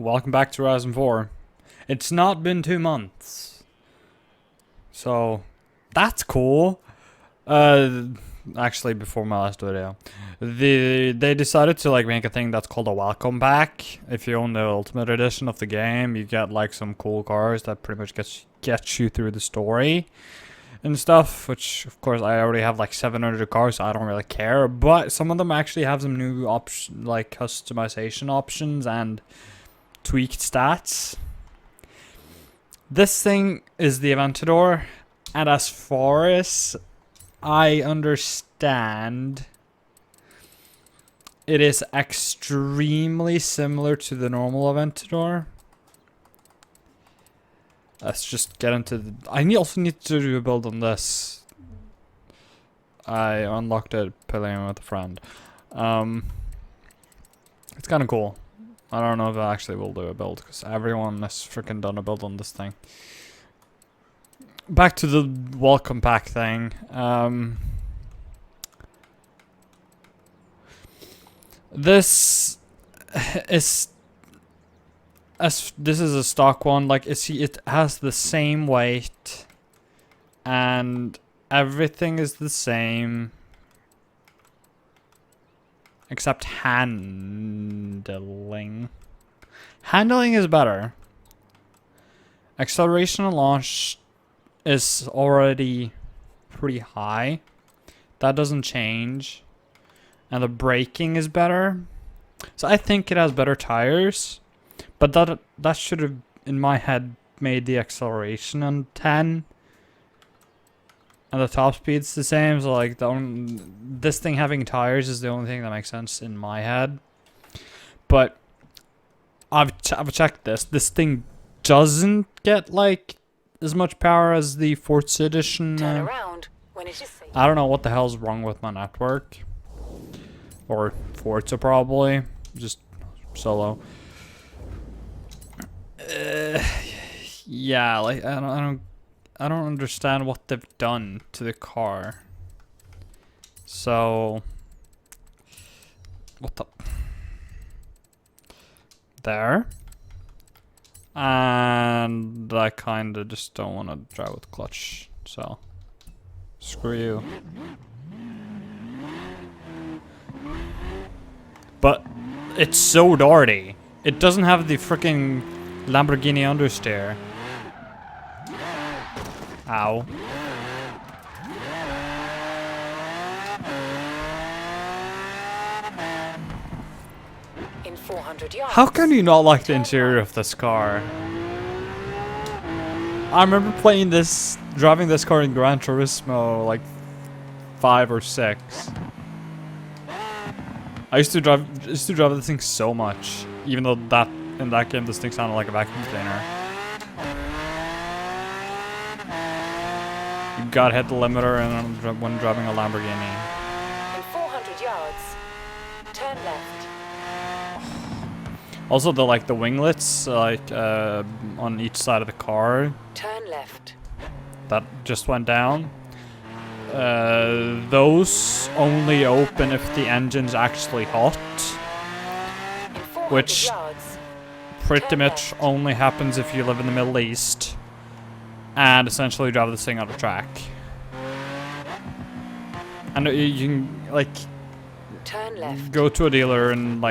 Welcome back to Horizon 4. It's not been 2 months. So, that's cool. Actually, before my last video. They decided to make a thing that's called a welcome pack. If you own the Ultimate Edition of the game, you get some cool cars that pretty much gets you through the story and stuff, which of course I already have 700 cars, so I don't really care, but some of them actually have some new customization options and tweaked stats. This thing is the Aventador, and as far as I understand, it is extremely similar to the normal Aventador. Let's just get into the... I also need to do a build on this. I unlocked it playing with a friend. It's kind of cool. I don't know if I actually will do a build, because everyone has freaking done a build on this thing. Back to the welcome pack thing. This is... this is a stock one. It has the same weight, and everything is the same except handling. Handling is better. Acceleration and launch is already pretty high. That doesn't change. And the braking is better. So I think it has better tires. But that should have, in my head, made the acceleration on 10. And the top speed's the same, so this thing having tires is the only thing that makes sense in my head. But I've checked this. This thing doesn't get as much power as the Forza edition. Turn around when it is safe. I don't know what the hell's wrong with my network. Or Forza probably. Just solo. Yeah, I don't understand what they've done to the car. So, what the? There. And I kind of just don't want to drive with clutch. So, screw you. But it's so darty. It doesn't have the freaking Lamborghini understeer. Ow. In 400 yards. How can you not like the interior of this car? I remember driving this car in Gran Turismo 5 or 6. I used to drive this thing so much, even though in that game this thing sounded like a vacuum cleaner. You gotta hit the limiter when driving a Lamborghini. In 400 yards, turn left. Also, the winglets on each side of the car Turn left. that just went down. Those only open if the engine's actually hot, In 400 which yards, pretty much only happens if you live in the Middle East and essentially drive this thing on a track. And you can turn left. go to a dealer and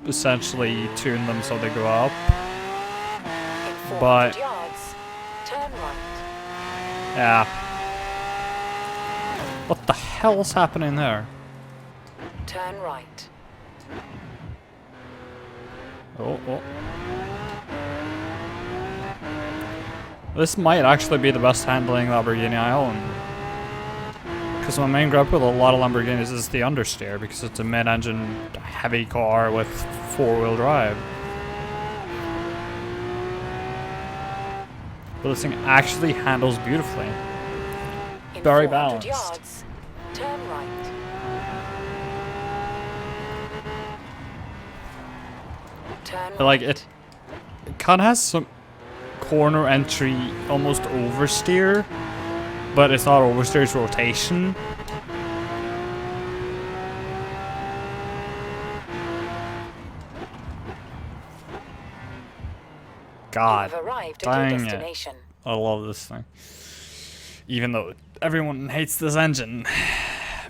essentially tune them so they go up. In 400 But yards, turn right. yeah. What the hell's happening there? Turn right. Oh. This might actually be the best handling Lamborghini I own. Because my main gripe with a lot of Lamborghinis is the understeer, because it's a mid-engine heavy car with 4-wheel drive. But this thing actually handles beautifully. In Very 400 balanced. yards, turn right. Turn right. It kind of has some corner entry, almost oversteer, but it's not oversteer, it's rotation. God You have arrived at your dang it. destination. I love this thing. Even though everyone hates this engine.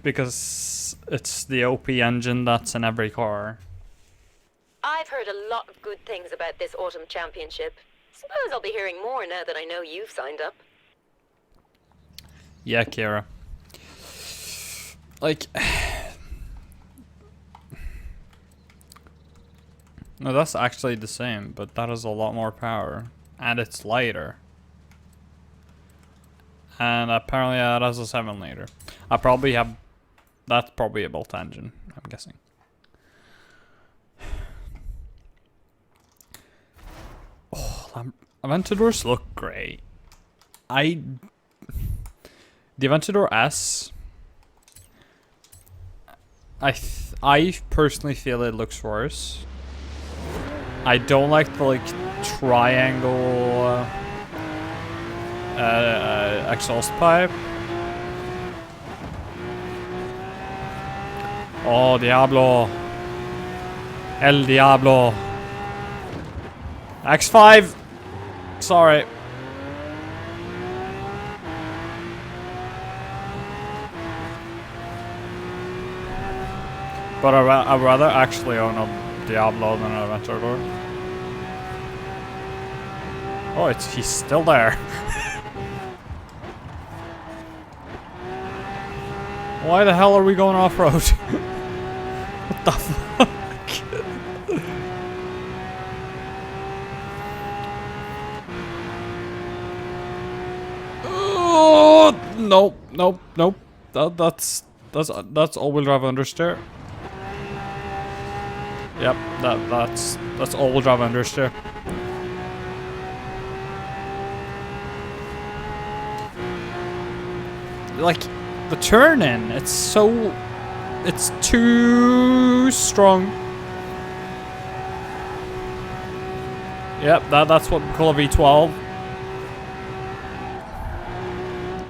Because it's the OP engine that's in every car. I've heard a lot of good things about this autumn championship. Suppose I'll be hearing more now that I know you've signed up. Yeah, Kira. Like... No, that's actually the same, but that has a lot more power. And it's lighter. And apparently that has a 7-liter. I probably have... That's probably a bolt engine, I'm guessing. Oh, Aventadors look great. The Aventador S... I personally feel it looks worse. I don't like the triangle exhaust pipe. Oh, Diablo. El Diablo. X5. Sorry. But I'd rather actually own a Diablo than an Aventador. Oh, he's still there. Why the hell are we going off-road? What the fuck? Oh, nope. That's all-wheel drive understeer. Yep, that's all-wheel drive understeer. Like the turn-in, it's too strong. Yep, that's what we call a V12.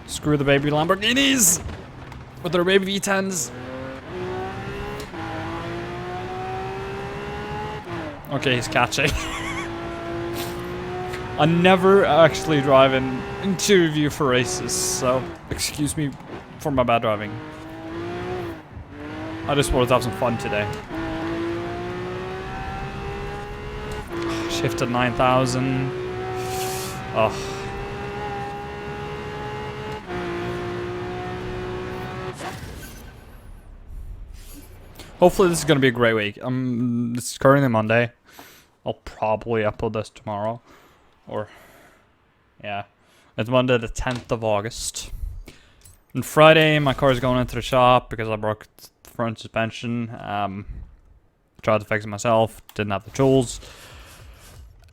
Screw the baby Lamborghinis with their baby V10s. Okay, he's catching. I never actually drive into review for races, so excuse me for my bad driving. I just wanted to have some fun today. Shifted 9,000. Oh. Hopefully this is going to be a great week. It's currently Monday. I'll probably upload this tomorrow. Or, yeah. It's Monday the 10th of August. And Friday, my car is going into the shop because I broke the front suspension. Tried to fix it myself. Didn't have the tools.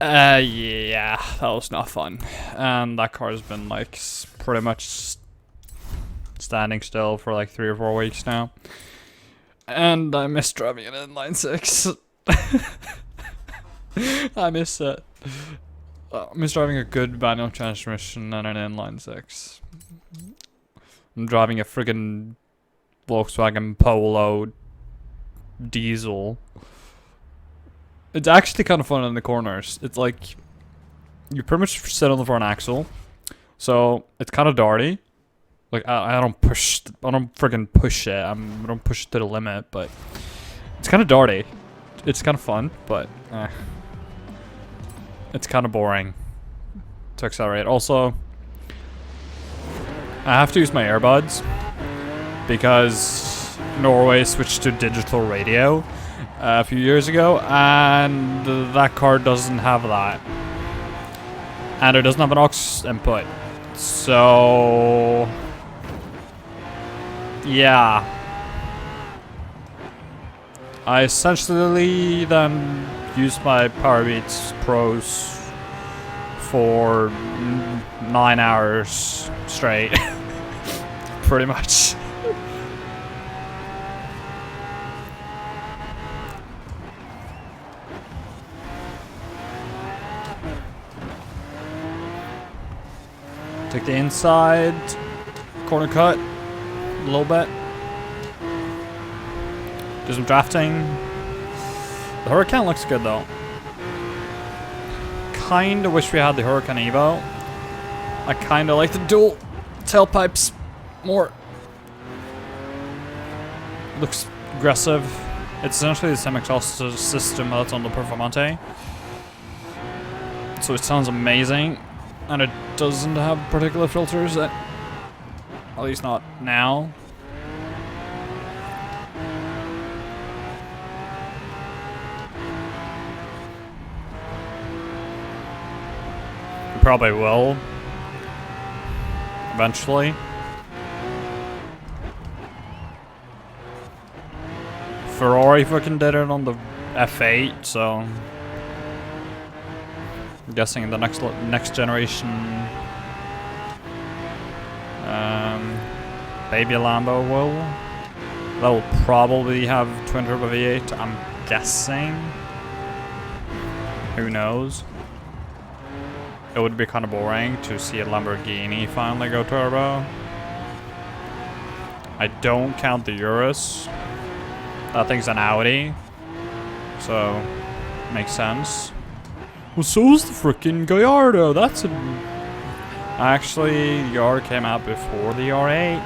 Yeah, that was not fun. And that car has been, like, pretty much standing still for, like, 3 or 4 weeks now. And I miss driving an inline 6. I miss it. I miss driving a good manual transmission and an inline 6. I'm driving a friggin' Volkswagen Polo diesel. It's actually kind of fun in the corners. It's like you pretty much sit on the front axle, so it's kind of darty. Like I don't friggin' push it. I don't push it to the limit, but it's kind of darty. It's kind of fun, but it's kind of boring to accelerate. Also, I have to use my earbuds because Norway switched to digital radio a few years ago, and that car doesn't have that, and it doesn't have an aux input. So yeah, I essentially then used my Powerbeats Pros for 9 hours straight, pretty much. Take the inside, corner cut, a little bit. Do some drafting. The Huracan looks good though. kind of wish we had the Huracan Evo. I kind of like the dual tailpipes more. Looks aggressive. It's essentially the same exhaust system that's on the Performante. So it sounds amazing. And it doesn't have particular filters, at least not now. We probably will. Eventually. Ferrari fucking did it on the F8, so I'm guessing the next generation baby Lambo will. That will probably have twin turbo V8. I'm guessing. Who knows? It would be kind of boring to see a Lamborghini finally go turbo. I don't count the Urus. That thing's an Audi, so makes sense. Well, so's the frickin' Gallardo. That's a... Actually, the R came out before the R8.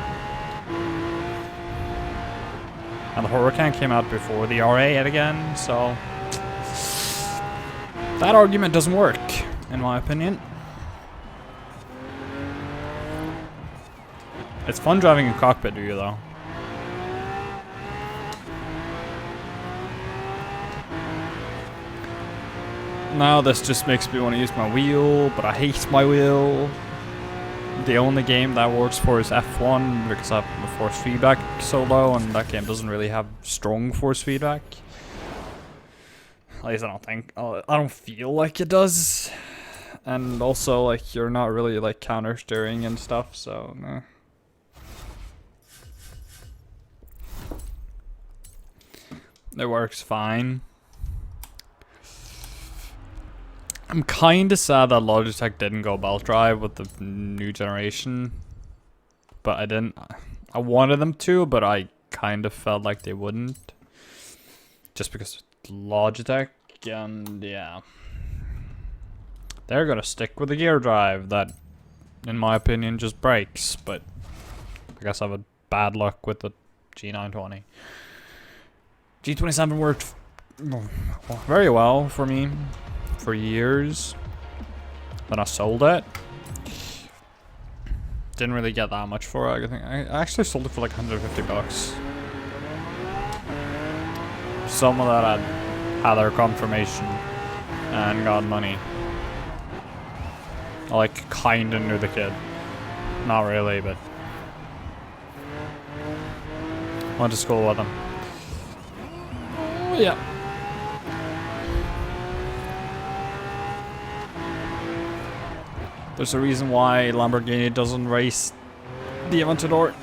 And the Huracan came out before the R8 again, so... That argument doesn't work, in my opinion. It's fun driving in cockpit, do you, though? Now this just makes me want to use my wheel, but I hate my wheel. The only game that works for is F1 because I have the force feedback so low, and that game doesn't really have strong force feedback. At least I don't think. I don't feel like it does. And also, like, you're not really like counter steering and stuff, so nah. It works fine. I'm kind of sad that Logitech didn't go belt drive with the new generation, but I didn't. I wanted them to, but I kind of felt like they wouldn't, just because Logitech, and yeah, they're gonna stick with the gear drive that, in my opinion, just breaks. But I guess I've had bad luck with the G920. G27 worked very well for me for years. Then I sold it. Didn't really get that much for it. I think I actually sold it for like 150 bucks. Some of that had their confirmation and got money. I like kinda knew the kid. Not really, but went to school with him. Yeah. There's a reason why Lamborghini doesn't race the Aventador.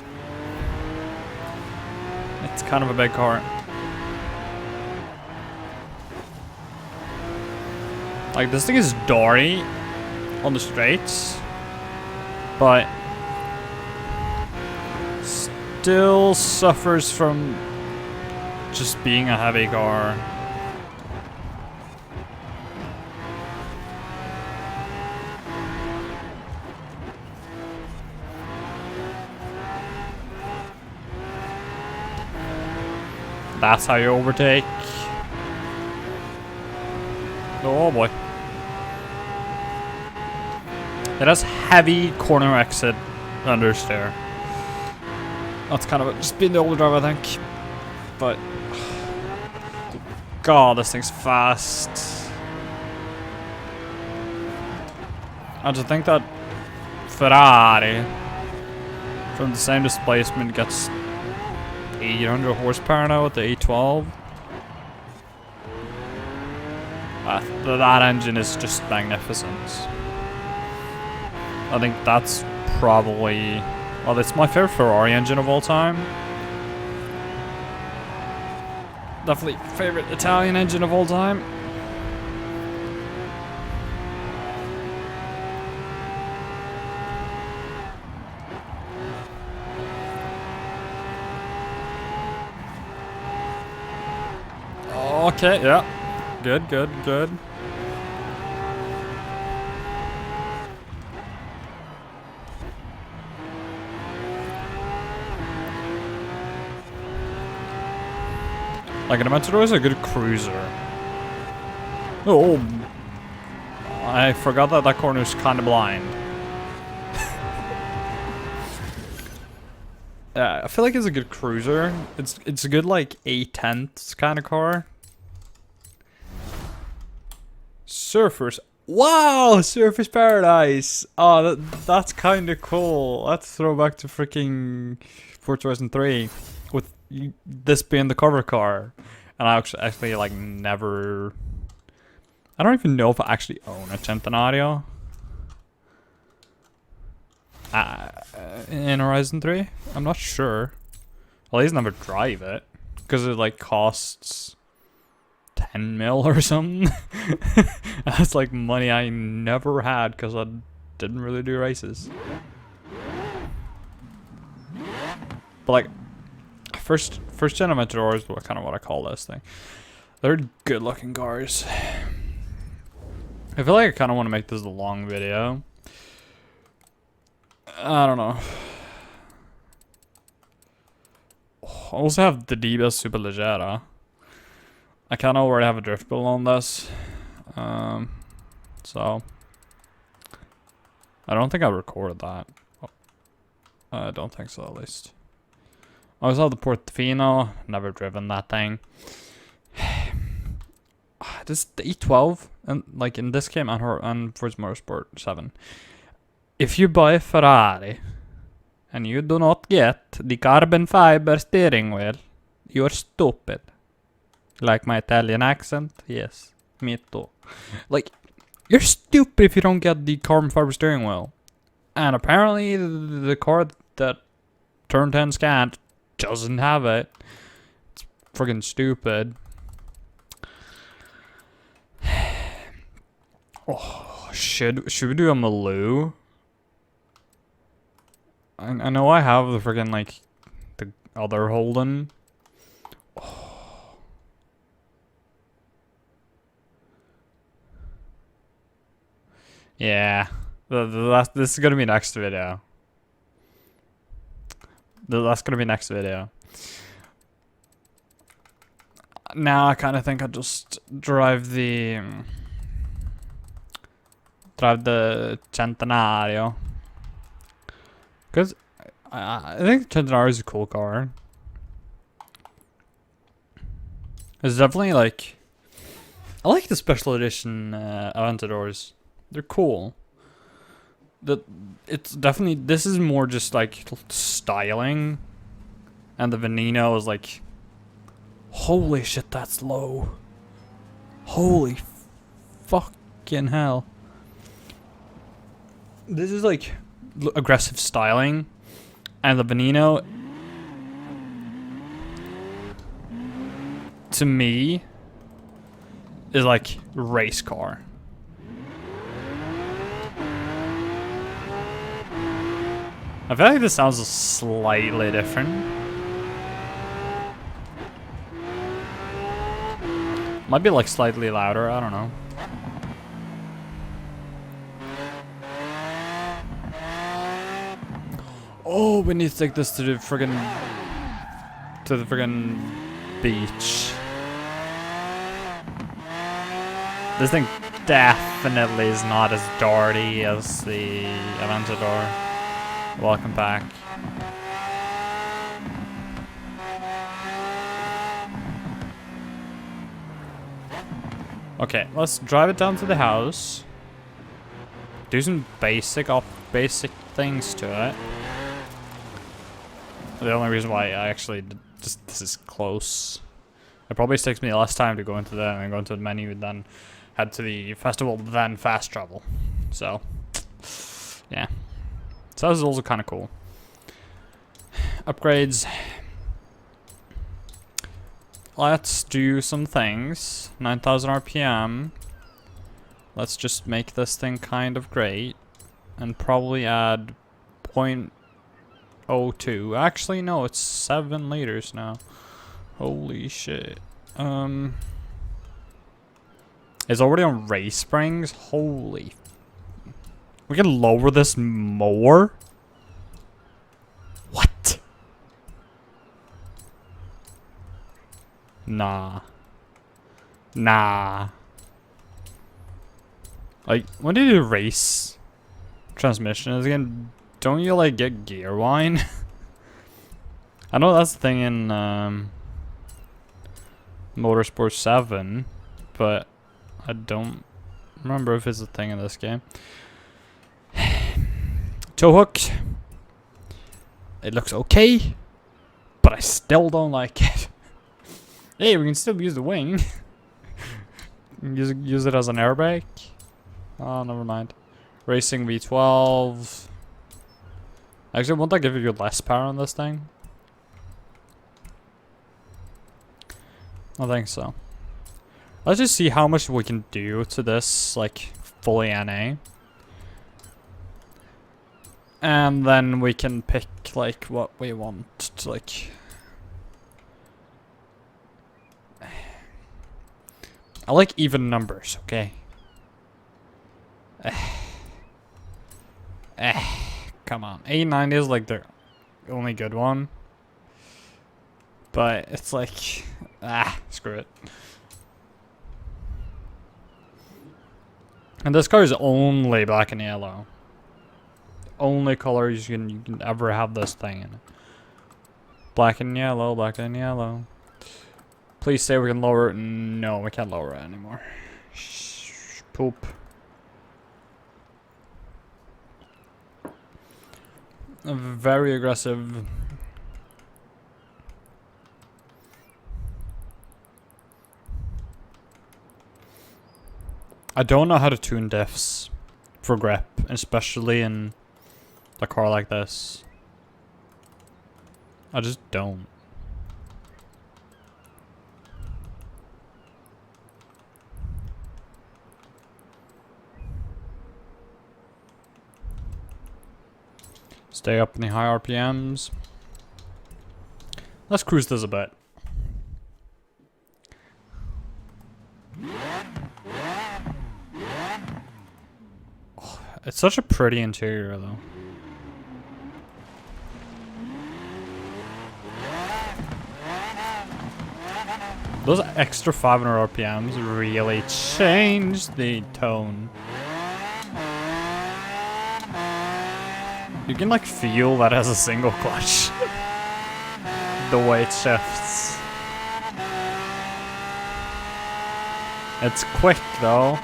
It's kind of a big car. Like, this thing is dory on the straights, but still suffers from just being a heavy car. That's how you overtake. Oh boy. It has heavy corner exit understeer. That's kind of just being the overdrive, I think. But God, this thing's fast. And to think that Ferrari from the same displacement gets 800 horsepower now with the 812. That engine is just magnificent. I think that's probably... Well, it's my favorite Ferrari engine of all time. Definitely favorite Italian engine of all time. Okay, yeah. Good, good, good. Like, an Aventador is a good cruiser. Oh, I forgot that that corner is kind of blind. I feel like it's a good cruiser. It's a good like 8/10 kind of car. Surfers. Wow, Surfers Paradise. Oh, that's kind of cool. Let's throw back to freaking Forza Horizon 3 with this being the cover car. And I actually like never. I don't even know if I actually own a Centenario. In Horizon 3? I'm not sure. Well, at least never drive it. Because it like costs 10 mil or something. That's like money I never had because I didn't really do races. But like, first gen Aventador is kind of what I call this thing. They're good looking cars. I feel like I kind of want to make this a long video. I don't know. I also have the Dibas Super Leggera. I kind of already have a drift build on this. So I don't think I recorded that. I don't think so, at least. I also have the Portofino. Never driven that thing. This the E12, and like in this game and Forza Motorsport 7. If you buy a Ferrari and you do not get the carbon fiber steering wheel, you're stupid. Like my Italian accent? Yes, me too. Like, you're stupid if you don't get the carbon fiber steering wheel. And apparently the car that Turn 10 scanned doesn't have it. It's friggin' stupid. Oh, should we do a Maloo? I know I have the friggin' like the other Holden. Oh. Yeah, this is gonna be next video. That's gonna be next video. Now I kind of think I'll just drive the Centenario. Because I think Centenario is a cool car. It's definitely like... I like the special edition Aventadors. They're cool. It's definitely... This is more just like styling. And the Veneno is like... Holy shit, that's low. Holy fucking hell. This is like... aggressive styling, and the Veneno to me is like race car. I feel like this sounds slightly different. Might be like slightly louder, I don't know. Oh, we need to take this to the friggin' beach. This thing definitely is not as dirty as the Aventador. Welcome back. Okay, let's drive it down to the house. Do some basic things to it. The only reason why I actually just this is close. It probably takes me less time to go into that and go into the menu, then head to the festival, then fast travel. So, yeah. So this is also kind of cool. Upgrades. Let's do some things. 9,000 RPM. Let's just make this thing kind of great, and probably add 0.02. Actually, no, it's 7 liters now. Holy shit. It's already on race springs. Holy. We can lower this more? What? Nah. Nah. Like, when do you race transmissions again? Don't you, like, get gear wine? I know that's the thing in, Motorsport 7, but I don't remember if it's a thing in this game. Toe hook. It looks okay, but I still don't like it. Hey, we can still use the wing. use it as an airbag. Oh, never mind. Racing V12. Actually, won't that give you less power on this thing? I think so. Let's just see how much we can do to this, like, fully NA. And then we can pick, like, what we want to, like... I like even numbers, okay? Come on. 89 is, like, the only good one. But it's like... screw it. And this car is only black and yellow. Only colors you can ever have this thing in it. Black and yellow, black and yellow. Please say we can lower it. No, we can't lower it anymore. Poop. Very aggressive. I don't know how to tune diffs for grip, especially in a car like this. I just don't. Stay up in the high RPMs. Let's cruise this a bit. Oh, it's such a pretty interior though. Those extra 500 RPMs really changed the tone. You can like feel that as a single clutch. The way it shifts. It's quick though.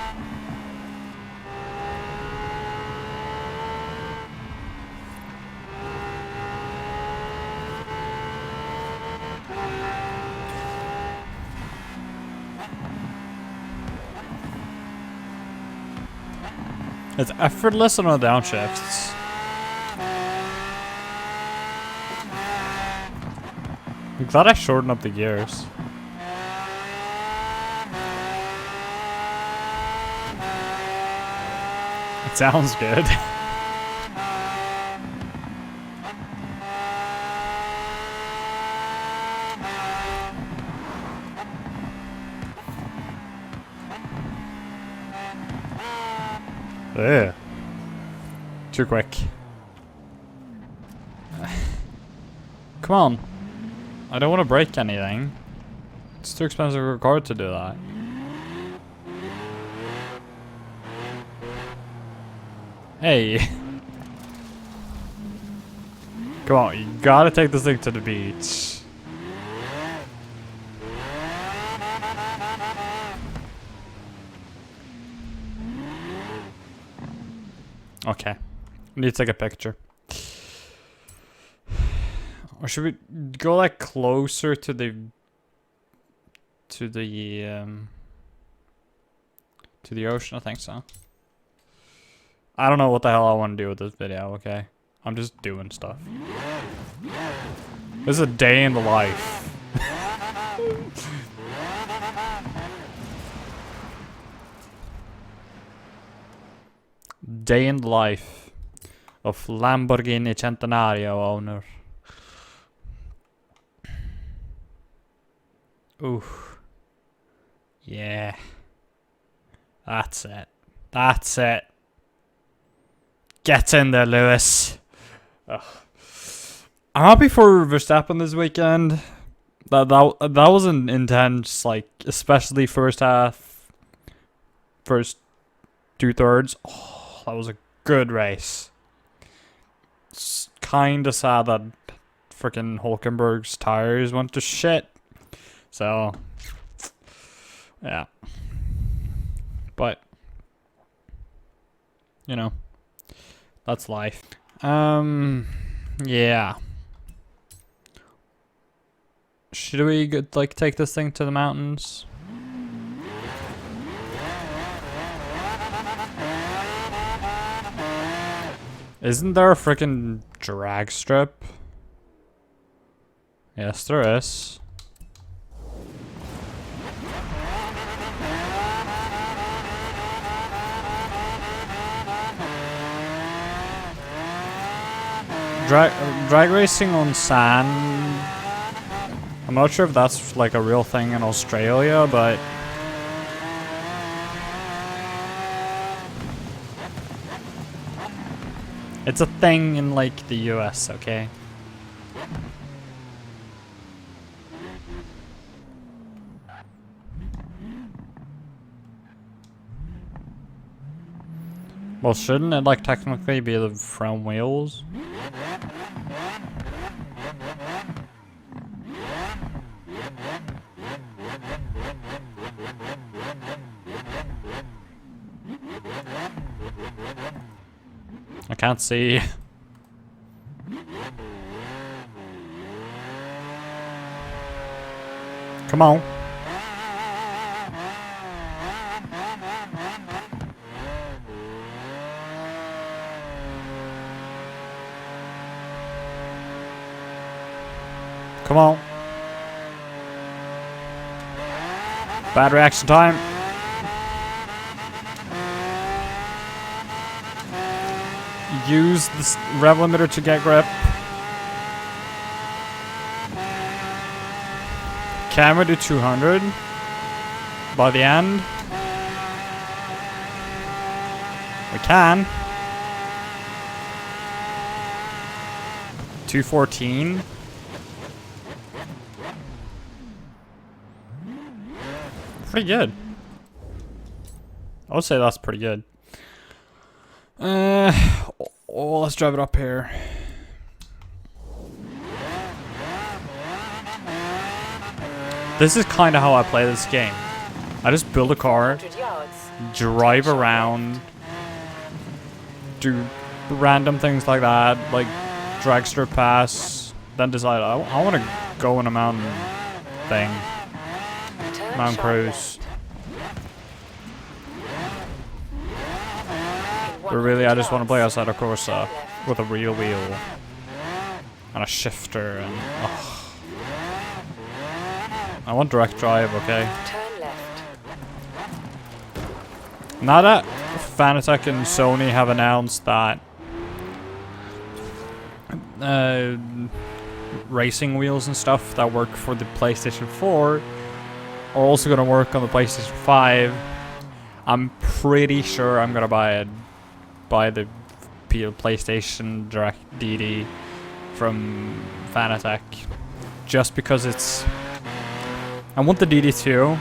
It's effortless on the downshifts. I'm glad I shortened up the gears. It sounds good. Ugh. Too quick. Come on. I don't want to break anything. It's too expensive for a car to do that. Hey. Come on, you gotta take this thing to the beach. Okay. We need to take a picture. Or should we go like closer to the ocean? I think so. I don't know what the hell I want to do with this video, okay? I'm just doing stuff. This is a day in the life. Day in the life of Lamborghini Centenario owner. Ooh. Yeah. That's it. That's it. Get in there, Lewis. Ugh. I'm happy for Verstappen this weekend. That was an intense, like, especially first half, first 2/3. Oh, that was a good race. It's kind of sad that freaking Hulkenberg's tires went to shit. So, yeah. But, you know, that's life. Yeah. Should we like take this thing to the mountains? Isn't there a freaking drag strip? Yes, there is. Drag racing on sand. I'm not sure if that's like a real thing in Australia, but it's a thing in like the US, okay? Well, shouldn't it like technically be the front wheels? I can't see. Come on. Come on. Bad reaction time. Use the rev limiter to get grip. Can we do 200 by the end? We can. 214. Pretty good. I would say that's pretty good. Oh, let's drive it up here. This is kind of how I play this game. I just build a car, drive around, do random things like that, like drag strip pass, then decide I want to go in a mountain thing. Mountain cruise. But really, I just want to play outside of Forza with a real wheel and a shifter and. I want direct drive, okay? Turn left. Now that Fanatec and Sony have announced that racing wheels and stuff that work for the PlayStation 4 are also going to work on the PlayStation 5, I'm pretty sure I'm going to buy the PlayStation Direct DD from Fanatec just because it's. I want the DD2.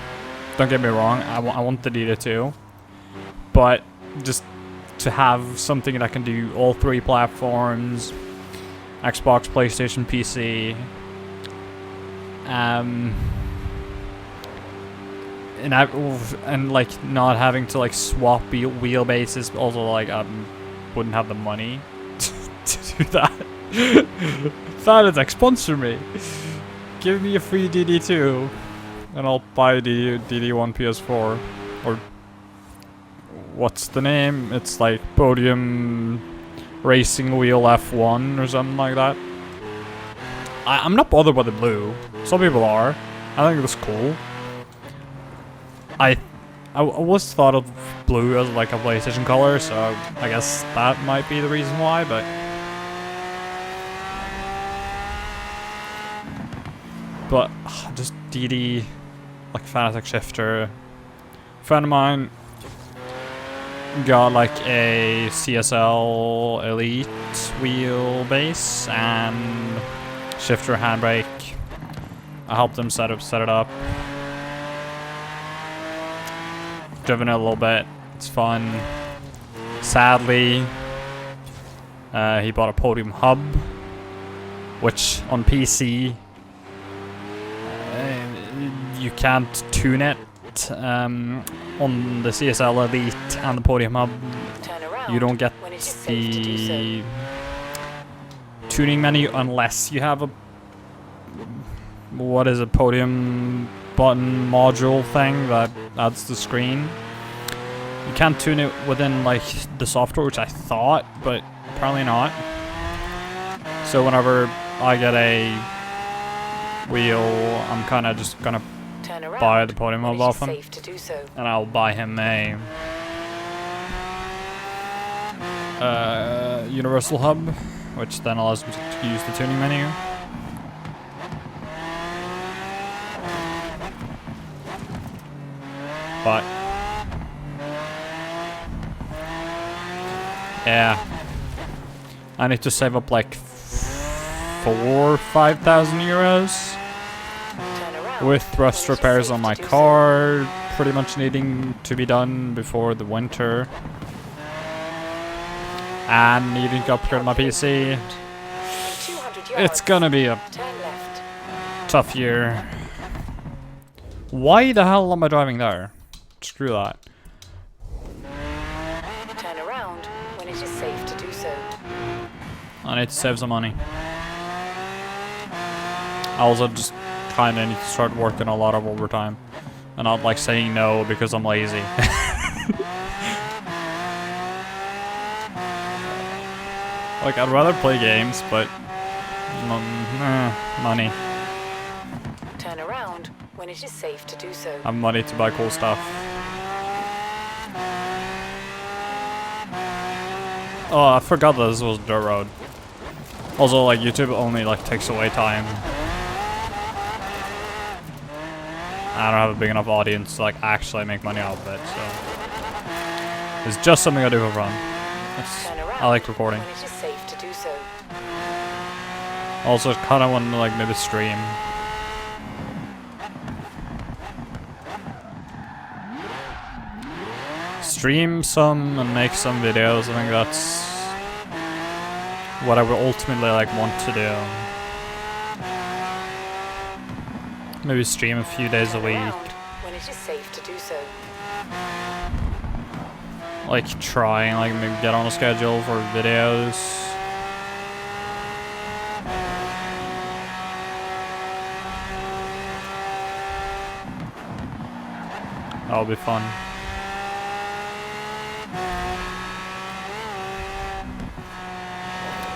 Don't get me wrong. I want the DD2, but just to have something that can do all three platforms, Xbox, PlayStation, PC, and like not having to like swap wheelbases. Also, like wouldn't have the money to do that. Fanatec, sponsor me. Give me a free DD2. And I'll buy the DD1 PS4, or what's the name? It's like Podium Racing Wheel F1 or something like that. I'm not bothered by the blue. Some people are. I think it was cool. I always thought of blue as like a PlayStation color, so I guess that might be the reason why. But just DD. Like Fanatec shifter. A friend of mine got like a CSL Elite wheelbase and shifter handbrake. I helped him set it up. Driven it a little bit. It's fun. Sadly, he bought a podium hub, which on PC you can't tune it. On the CSL Elite and the podium hub, you don't get the tuning menu unless you have a podium button module thing that adds the screen. You can't tune it within like the software, which I thought, but apparently not. So whenever I get a wheel, I'm kind of just gonna buy the podium hub off him, and I'll buy him a universal hub, which then allows him to use the tuning menu. But yeah, I need to save up like 5,000 euros with rust repairs on my car pretty much needing to be done before the winter, and needing to upgrade my PC. It's gonna be a tough year. Why the hell am I driving there? Screw that. Turn around when it is safe to do so. I need to save some money. I also just kind of need to start working a lot of overtime and not like saying no because I'm lazy. Like, I'd rather play games, but money. Turn around when it is safe to do so. I have money to buy cool stuff. Oh, I forgot that this was dirt road. Also, like, YouTube only like takes away time. I don't have a big enough audience to like actually make money out of it, so it's just something I do for fun. I like recording. When it is safe to do so. Also, kind of want to like maybe stream. Stream some and make some videos. I think that's what I would ultimately like want to do. Maybe stream a few days a week. When it is safe to do so. Like trying like maybe get on a schedule for videos. That'll be fun.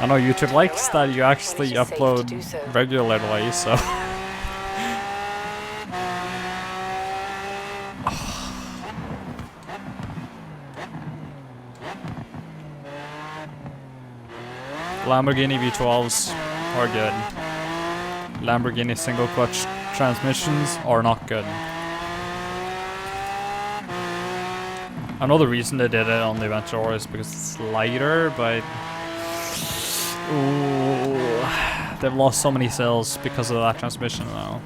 I know YouTube likes that you actually upload regularly, so. Lamborghini V12s are good. Lamborghini single clutch transmissions are not good. I know the reason they did it on the Aventador is because it's lighter, but ooh, they've lost so many sales because of that transmission now.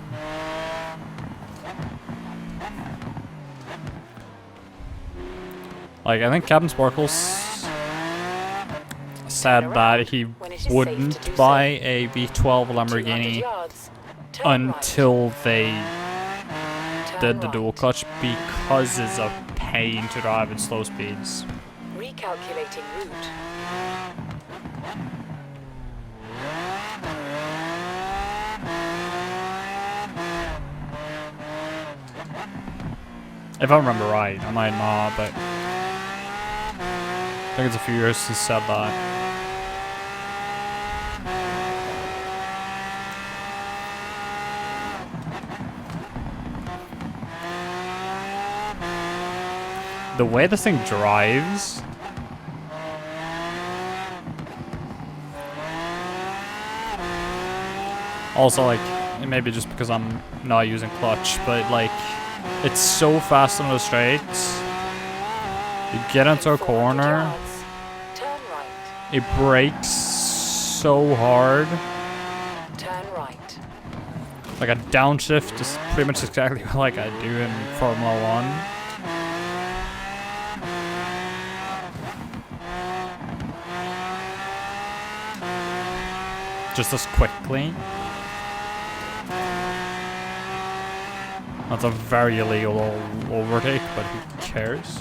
Like, I think Captain Sparkles said that he wouldn't buy a V12 Lamborghini until they did the dual clutch because it's a pain to drive at slow speeds. Recalculating route. If I remember right, I might not, but I think it's a few years since he said that. The way this thing drives, also like, maybe just because I'm not using clutch, but like, it's so fast on the straights. You get into a corner, it brakes so hard. Turn right. Like a downshift is pretty much exactly like I do in Formula 1. Just as quickly. That's a very illegal overtake, but who cares?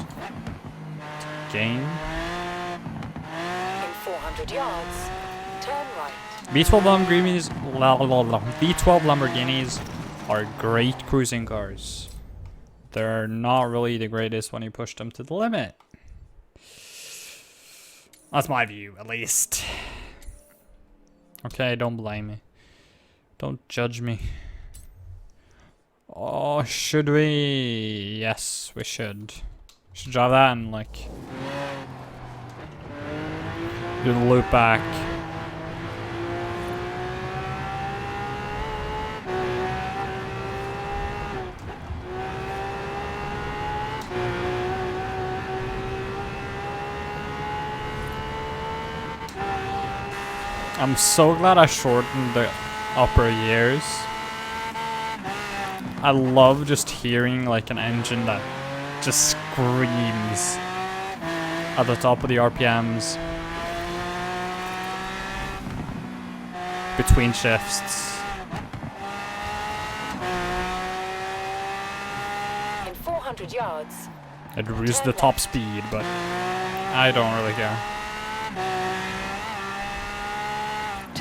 Gain. In 400 yards, turn right. V12 Lamborghinis are great cruising cars. They're not really the greatest when you push them to the limit. That's my view, at least. Okay, don't blame me. Don't judge me. Oh, should we? Yes, we should. We should drive that and like do the loop back. I'm so glad I shortened the upper years. I love just hearing like an engine that just screams at the top of the RPMs between shifts. In 400 yards, It reduced the top speed, but I don't really care.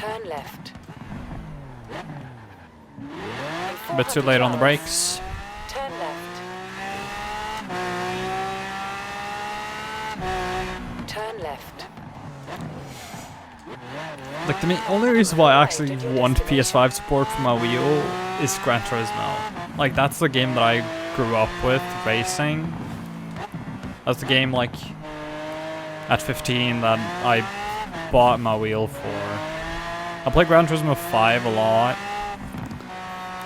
turn left. A bit too late on the brakes. Turn left. Turn left. Like the only reason why I actually want PS5 support for my wheel is Gran Turismo. Like that's the game that I grew up with racing. That's the game like at 15 that I bought my wheel for. I played Gran Turismo 5 a lot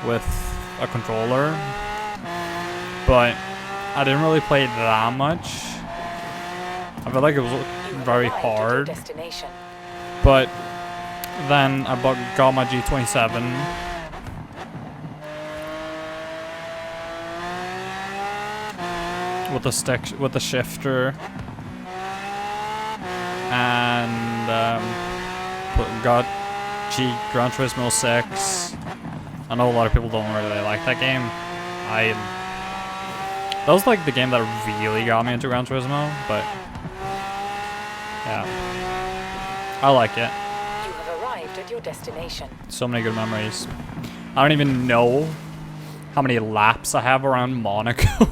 with a controller, but I didn't really play it that much. I felt like it was very hard. Destination. But then I got my G27. With the stick, with the shifter, and got Gran Turismo 6. I know a lot of people don't really like that game. That was like the game that really got me into Gran Turismo, but yeah, I like it. You have arrived at your destination. So many good memories. I don't even know how many laps I have around Monaco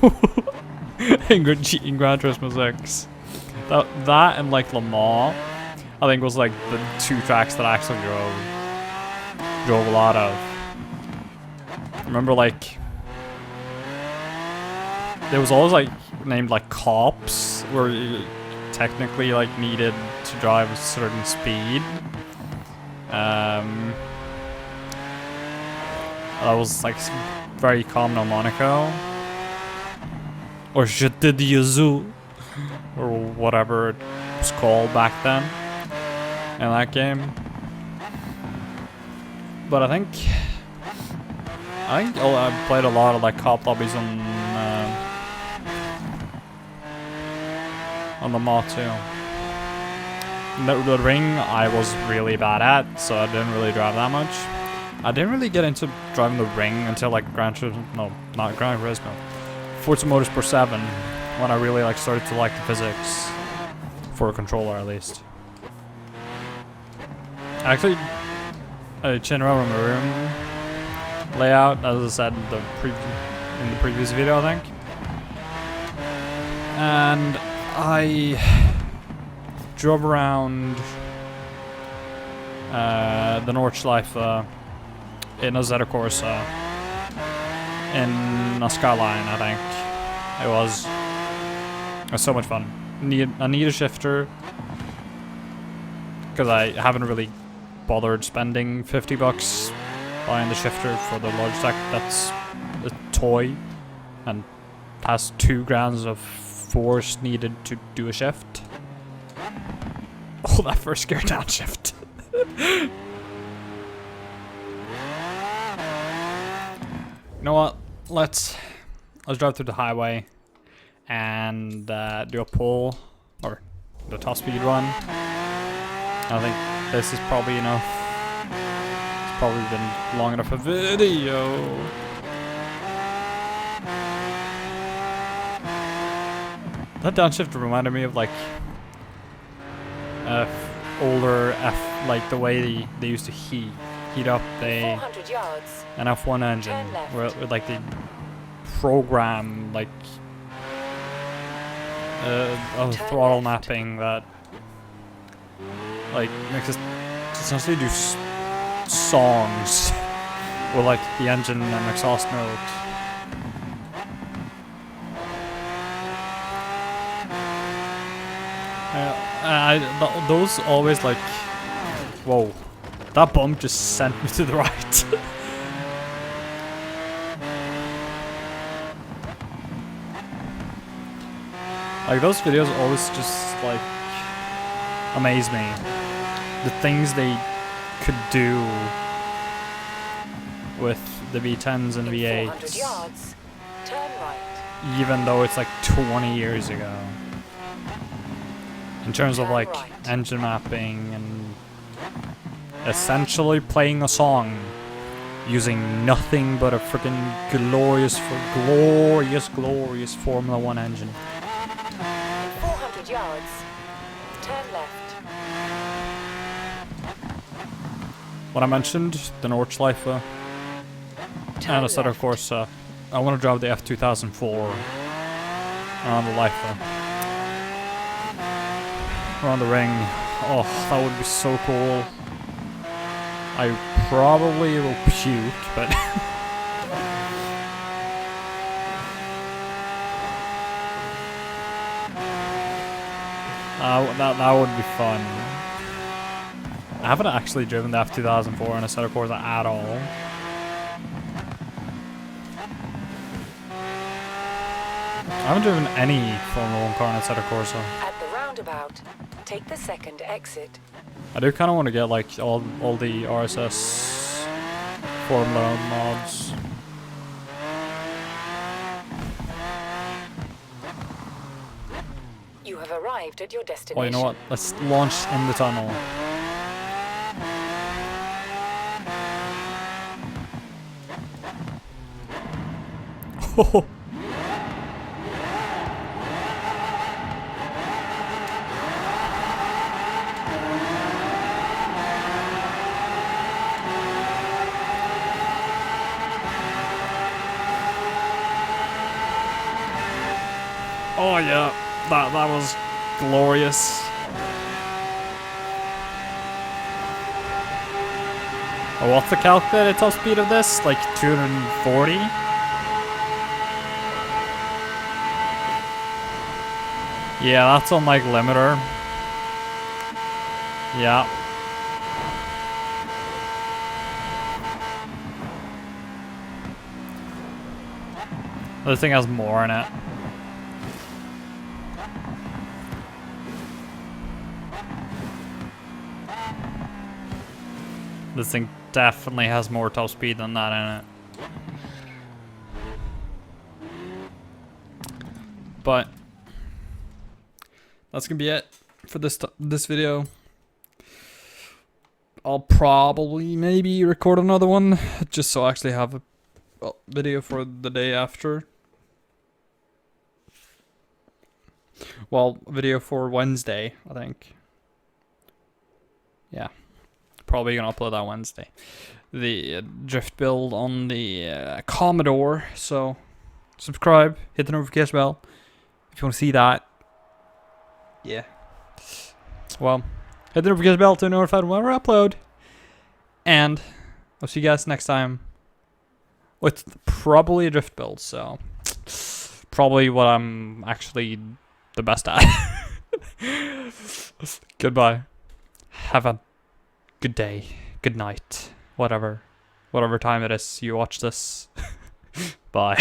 in Gran Turismo 6. That and like Le Mans, I think was like the two tracks that I actually drove a lot of. I remember like there was always like named like cops where you technically like needed to drive a certain speed. That was like very common on Monaco. Or Je te dis, or whatever it was called back then in that game. But I think I played a lot of like cop lobbies on the Mall too. The ring I was really bad at, so I didn't really drive that much. I didn't really get into driving the ring until like Forza Motorsport 7, when I really like started to like the physics for a controller at least. Actually, I changed around my room layout, as I said in the previous video, I think. And I drove around the Nordschleife in a Zeta Corsa in a Skyline, I think. It was so much fun. I need a shifter because I haven't really bothered spending $50 buying the shifter for the Logitech. That's a toy and has 2 grams of force needed to do a shift. Oh, that first gear downshift. You know what? Let's drive through the highway and do a pull or the top speed run. I think this is probably enough. It's probably been long enough a video. That downshift reminded me of like older like the way they used to heat up 400 yards. an F1 engine with like the program like of throttle mapping that like makes us essentially do songs with like the engine and exhaust note. Those always like, whoa, that bump just sent me to the right. Like those videos always just like amaze me. The things they could do with the V10s and In 400 V8s, yards, turn right. even though it's like 20 years ago. In terms of like engine mapping and essentially playing a song using nothing but a freaking glorious Formula 1 engine. 400 yards, turn left. When I mentioned the Nordschleife and I said of course I want to drive the F2004 around the Leife. Around the ring. Oh, that would be so cool. I probably will puke, but that would be fun. I haven't actually driven the F2004 in a set of course at all. I haven't driven any Formula 1 car in a set of Corsa. At the roundabout, take the second exit. I do kind of want to get like all the RSS Formula mods. You have arrived at your destination. Oh, you know what? Let's launch in the tunnel. Oh. Oh yeah, that was glorious. Oh, what's the calculated top speed of this? Like 240? Yeah, that's on like limiter. Yeah. This thing has more in it. This thing definitely has more top speed than that in it. But that's gonna be it for this video. I'll probably maybe record another one just so I actually have a video for the day after. Well, video for Wednesday, I think. Yeah. Probably gonna upload that Wednesday. The drift build on the Commodore. So subscribe, hit the notification bell if you want to see that. Yeah. Well, hit the notification bell to be notified whenever I upload. And I'll see you guys next time with probably a drift build. So probably what I'm actually the best at. Goodbye. Have a good day, good night, whatever time it is you watch this. Bye.